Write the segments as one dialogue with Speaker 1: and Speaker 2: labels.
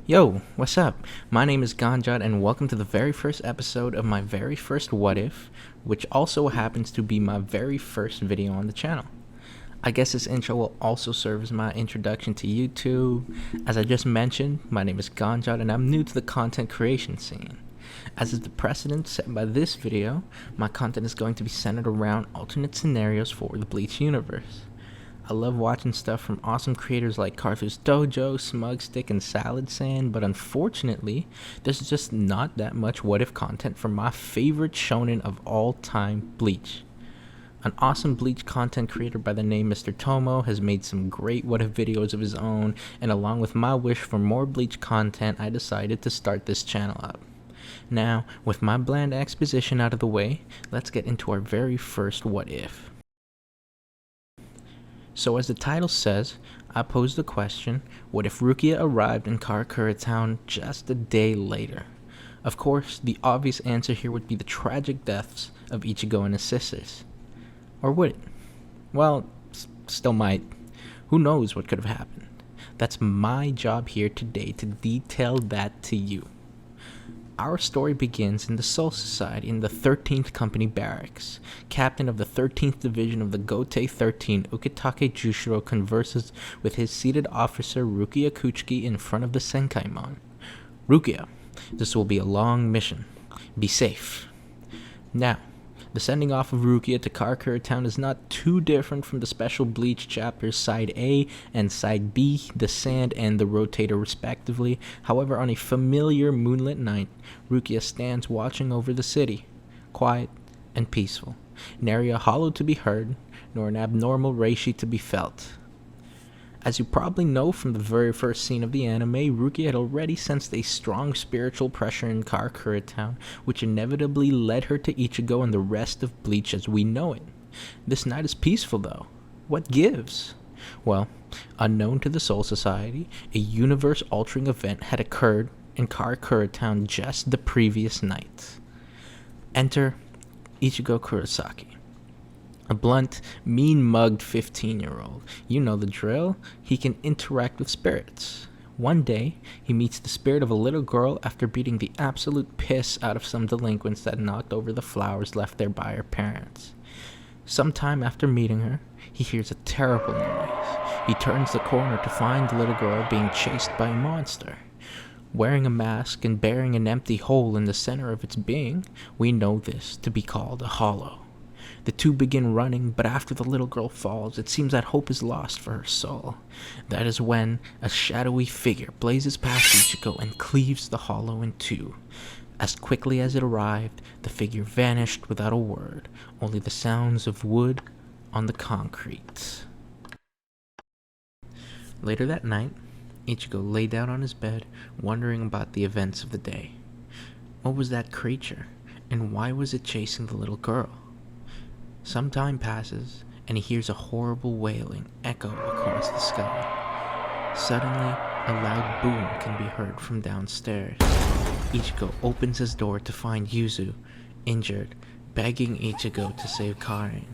Speaker 1: Yo, what's up? My name is Ganjad and welcome to the very first episode of my very first What If, which also happens to be my very first video on the channel. I guess this intro will also serve as my introduction to YouTube. As I just mentioned, my name is Ganjad and I'm new to the content creation scene. As is the precedent set by this video, my content is going to be centered around alternate scenarios for the Bleach universe. I love watching stuff from awesome creators like Carthu's Dojo, Smug Stick, and Salad Saiyan, but unfortunately, there's just not that much what-if content from my favorite shonen of all time, Bleach. An awesome Bleach content creator by the name Mr. Tomo has made some great what-if videos of his own, and along with my wish for more Bleach content, I decided to start this channel up. Now, with my bland exposition out of the way, let's get into our very first what-if. So as the title says, I pose the question, what if Rukia arrived in Karakura Town just a day later? Of course, the obvious answer here would be the tragic deaths of Ichigo and his sisters. Or would it? Well, still might. Who knows what could have happened? That's my job here today to detail that to you. Our story begins in the Soul Society in the 13th Company Barracks. Captain of the 13th Division of the Gotei 13, Ukitake Jushiro converses with his seated officer Rukia Kuchiki in front of the Senkaimon. Rukia, this will be a long mission. Be safe. Now, the sending off of Rukia to Karakura Town is not too different from the special Bleach chapters Side A and Side B, the Sand and the Rotator respectively. However, on a familiar moonlit night, Rukia stands watching over the city, quiet and peaceful, nary a hollow to be heard, nor an abnormal reishi to be felt. As you probably know from the very first scene of the anime, Rukia had already sensed a strong spiritual pressure in Karakura Town, which inevitably led her to Ichigo and the rest of Bleach as we know it. This night is peaceful though. What gives? Well, unknown to the Soul Society, a universe-altering event had occurred in Karakura Town just the previous night. Enter Ichigo Kurosaki. A blunt, mean-mugged 15-year-old. You know the drill. He can interact with spirits. One day, he meets the spirit of a little girl after beating the absolute piss out of some delinquents that knocked over the flowers left there by her parents. Sometime after meeting her, he hears a terrible noise. He turns the corner to find the little girl being chased by a monster. Wearing a mask and bearing an empty hole in the center of its being, we know this to be called a hollow. The two begin running, but after the little girl falls, it seems that hope is lost for her soul. That is when a shadowy figure blazes past Ichigo and cleaves the hollow in two. As quickly as it arrived, the figure vanished without a word, only the sounds of wood on the concrete. Later that night, Ichigo lay down on his bed, wondering about the events of the day. What was that creature, and why was it chasing the little girl? Some time passes, and he hears a horrible wailing echo across the sky. Suddenly, a loud boom can be heard from downstairs. Ichigo opens his door to find Yuzu, injured, begging Ichigo to save Karin.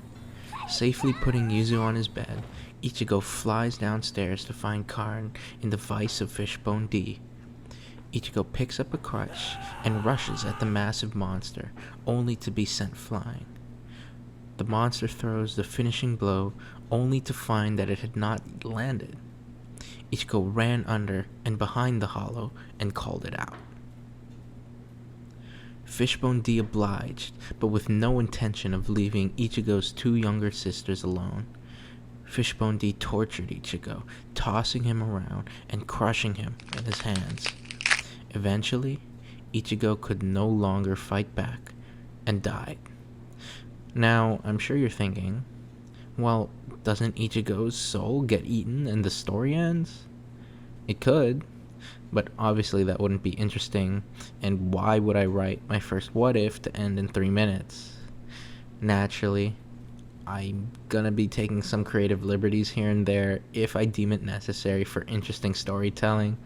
Speaker 1: Safely putting Yuzu on his bed, Ichigo flies downstairs to find Karin in the vice of Fishbone D. Ichigo picks up a crutch and rushes at the massive monster, only to be sent flying. The monster throws the finishing blow, only to find that it had not landed. Ichigo ran under and behind the hollow and called it out. Fishbone D obliged, but with no intention of leaving Ichigo's two younger sisters alone. Fishbone D tortured Ichigo, tossing him around and crushing him in his hands. Eventually, Ichigo could no longer fight back and died. Now, I'm sure you're thinking, well, doesn't Ichigo's soul get eaten and the story ends? It could, but obviously that wouldn't be interesting, and why would I write my first what if to end in 3 minutes? Naturally, I'm gonna be taking some creative liberties here and there if I deem it necessary for interesting storytelling.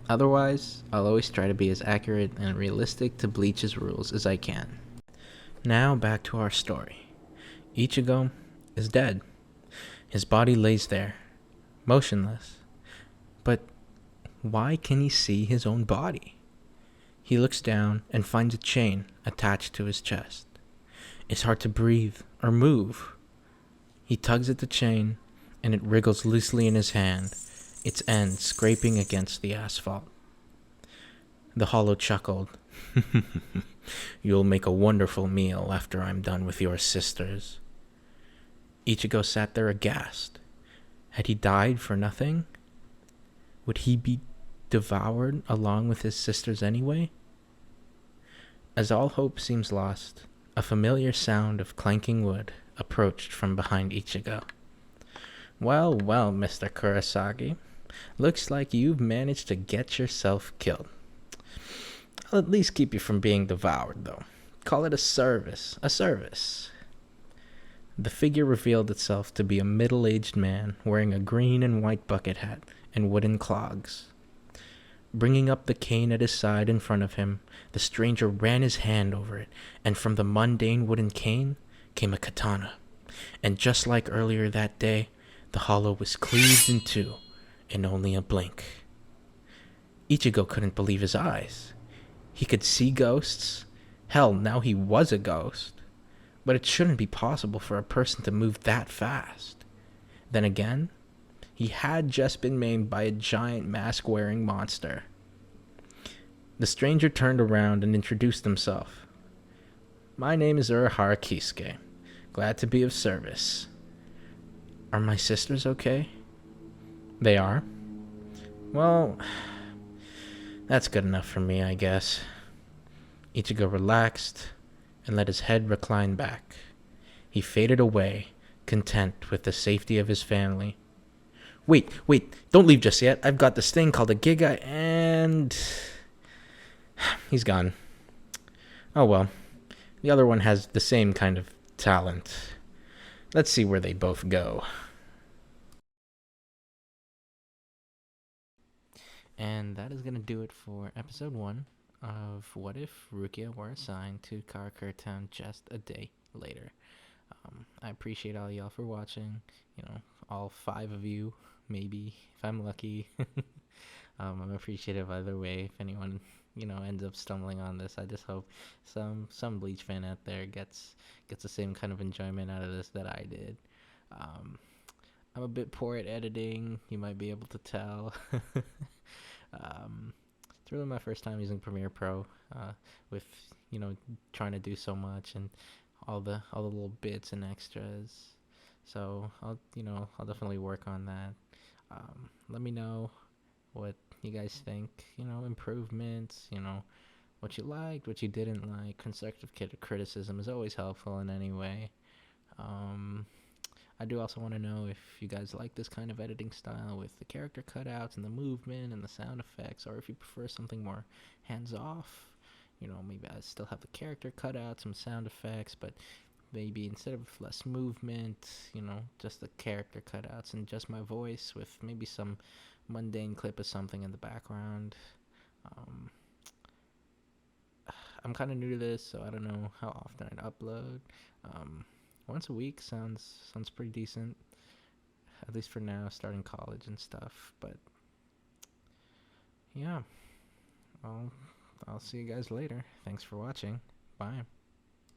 Speaker 1: Otherwise, I'll always try to be as accurate and realistic to Bleach's rules as I can. Now back to our story. Ichigo is dead. His body lays there, motionless. But Why can he see his own body? He looks down and finds a chain attached to his chest. It's hard to breathe or move. He tugs at the chain, and it wriggles loosely in his hand, its end scraping against the asphalt. The hollow chuckled. You'll make a wonderful meal after I'm done with your sisters. Ichigo sat there aghast. Had he died for nothing? Would he be devoured along with his sisters anyway? As all hope seems lost, a familiar sound of clanking wood approached from behind Ichigo. Well, well, Mr. Kurosagi. Looks like you've managed to get yourself killed. I'll at least keep you from being devoured, though. Call it a service. A service. The figure revealed itself to be a middle-aged man wearing a green and white bucket hat and wooden clogs. Bringing up the cane at his side in front of him, the stranger ran his hand over it, and from the mundane wooden cane came a katana. And just like earlier that day, the hollow was cleaved in two in only a blink. Ichigo couldn't believe his eyes. He could see ghosts. Hell, now he was a ghost. But it shouldn't be possible for a person to move that fast. Then again, he had just been maimed by a giant mask-wearing monster. The stranger turned around and introduced himself. My name is Urahara Kisuke. Glad to be of service. Are my sisters okay? They are? Well, that's good enough for me, I guess. Ichigo relaxed and let his head recline back. He faded away, content with the safety of his family. Wait, don't leave just yet. I've got this thing called a Giga, and he's gone. Oh well, the other one has the same kind of talent. Let's see where they both go. And that is going to do it for episode 1 of What If Rukia Were Assigned to Karakura Town just a day later. I appreciate all y'all for watching. All 5 of you, maybe, if I'm lucky. I'm appreciative either way. If anyone, ends up stumbling on this, I just hope some Bleach fan out there gets the same kind of enjoyment out of this that I did. I'm a bit poor at editing. You might be able to tell. It's really my first time using Premiere Pro, with trying to do so much and all the little bits and extras. So I'll definitely work on that. Let me know what you guys think. Improvements. What you liked, what you didn't like. Constructive criticism is always helpful in any way. I do also want to know if you guys like this kind of editing style with the character cutouts and the movement and the sound effects, or if you prefer something more hands-off. Maybe I still have the character cutouts, some sound effects, but maybe instead of less movement, just the character cutouts and just my voice with maybe some mundane clip of something in the background. I'm kind of new to this, so I don't know how often I'd upload. Once a week sounds pretty decent, at least for now, starting college and stuff. But yeah, I'll see you guys later. Thanks for watching. Bye.